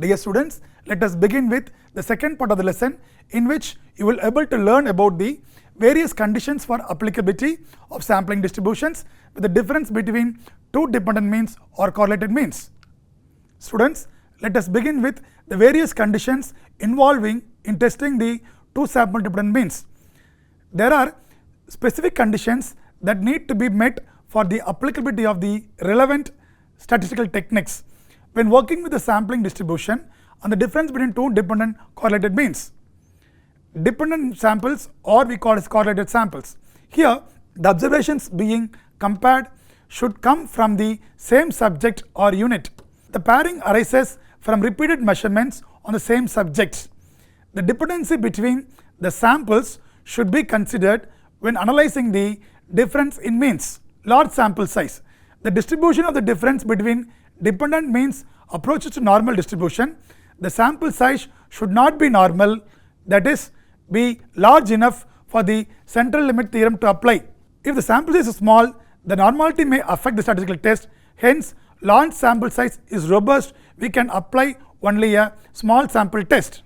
Dear students, let us begin with the second part of the lesson, in which you will be able to learn about the various conditions for applicability of sampling distributions with the difference between two dependent means or correlated means. Students, let us begin with the various conditions involving in testing the two sample dependent means. There are specific conditions that need to be met for the applicability of the relevant statistical techniques when working with the sampling distribution and the difference between two dependent correlated means. Dependent samples, or we call as correlated samples. Here, the observations being compared should come from the same subject or unit. The pairing arises from repeated measurements on the same subjects. The dependency between the samples should be considered when analyzing the difference in means. Large sample size. The distribution of the difference between dependent means approaches to normal distribution. The sample size should not be normal, that is, be large enough for the central limit theorem to apply. If the sample size is small, the normality may affect the statistical test. Hence, large sample size is robust. We can apply only a small sample test.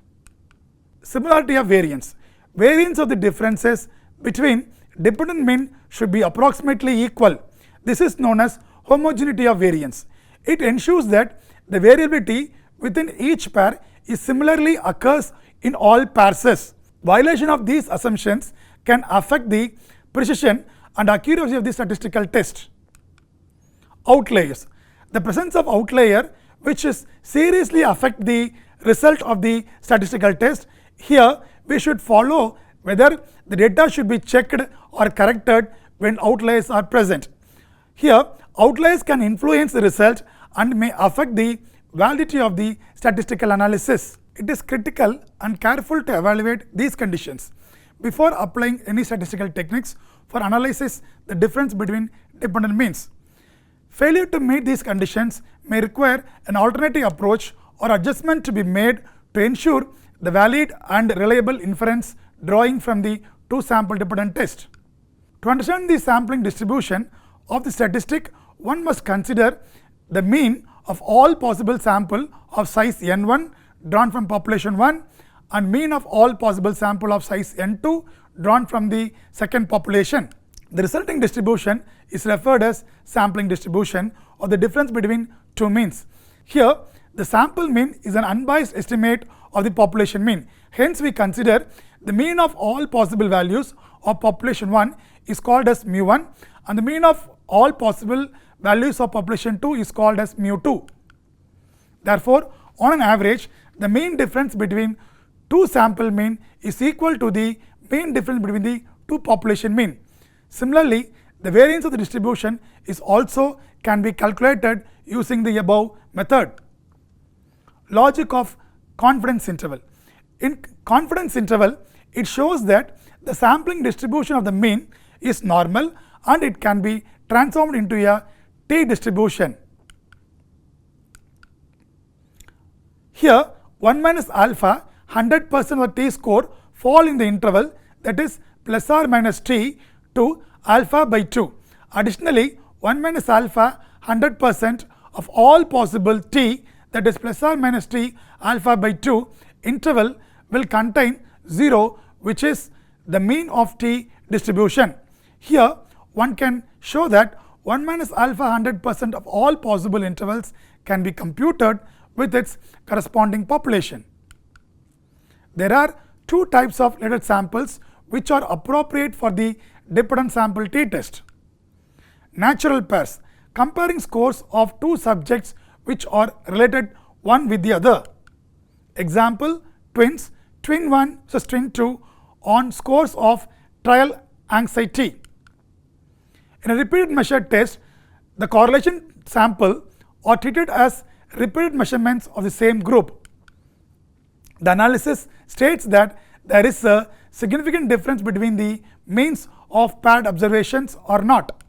Similarity of variance. Variance of the differences between dependent mean should be approximately equal. This is known as homogeneity of variance. It ensures that the variability within each pair is similarly occurs in all pairs. Violation of these assumptions can affect the precision and accuracy of the statistical test. Outliers. The presence of outlier which is seriously affect the result of the statistical test. Here we should follow whether the data should be checked or corrected when outliers are present. Here, outliers can influence the result and may affect the validity of the statistical analysis. It is critical and careful to evaluate these conditions before applying any statistical techniques for analysis the difference between dependent means. Failure to meet these conditions may require an alternative approach or adjustment to be made to ensure the valid and reliable inference drawing from the two sample dependent test. To understand the sampling distribution of the statistic, one must consider the mean of all possible sample of size n1 drawn from population 1 and mean of all possible sample of size n2 drawn from the second population. The resulting distribution is referred as sampling distribution, or the difference between two means. Here, the sample mean is an unbiased estimate of the population mean. Hence, we consider the mean of all possible values of population 1 is called as mu1 and the mean of all possible values of population 2 is called as mu2. Therefore, on an average, the mean difference between two sample mean is equal to the mean difference between the two population mean. Similarly, the variance of the distribution is also can be calculated using the above method. Logic of confidence interval. In confidence interval, it shows that the sampling distribution of the mean is normal and it can be transformed into a t distribution. Here, 1 minus alpha 100% of t score fall in the interval, that is plus or minus t to alpha by 2. Additionally, 1 minus alpha 100% of all possible t, that is plus or minus t alpha by 2 interval will contain 0, which is the mean of t distribution. Here, one can show that 1 minus alpha 100% of all possible intervals can be computed with its corresponding population. There are two types of related samples which are appropriate for the dependent sample t-test. Natural pairs, comparing scores of two subjects which are related one with the other. Example, twins, twin 1 versus twin 2 on scores of trial anxiety. In a repeated measure test, the correlation sample are treated as repeated measurements of the same group. The analysis states that there is a significant difference between the means of paired observations or not.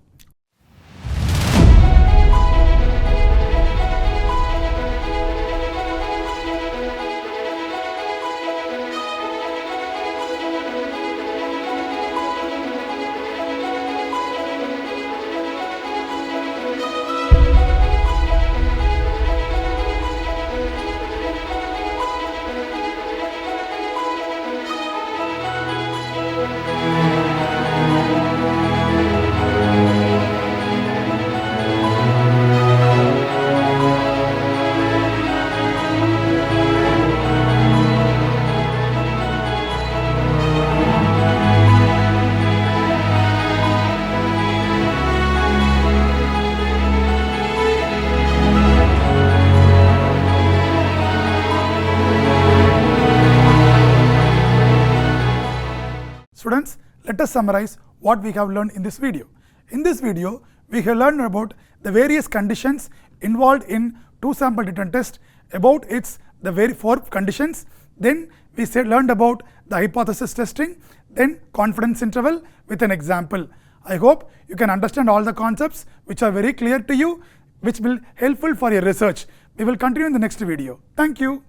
let us summarize what we have learned in this video. In this video, we have learned about the various conditions involved in two-sample return test, about the very 4 conditions. Then we learned about the hypothesis testing, then confidence interval with an example. I hope you can understand all the concepts which are very clear to you, which will be helpful for your research. We will continue in the next video. Thank you.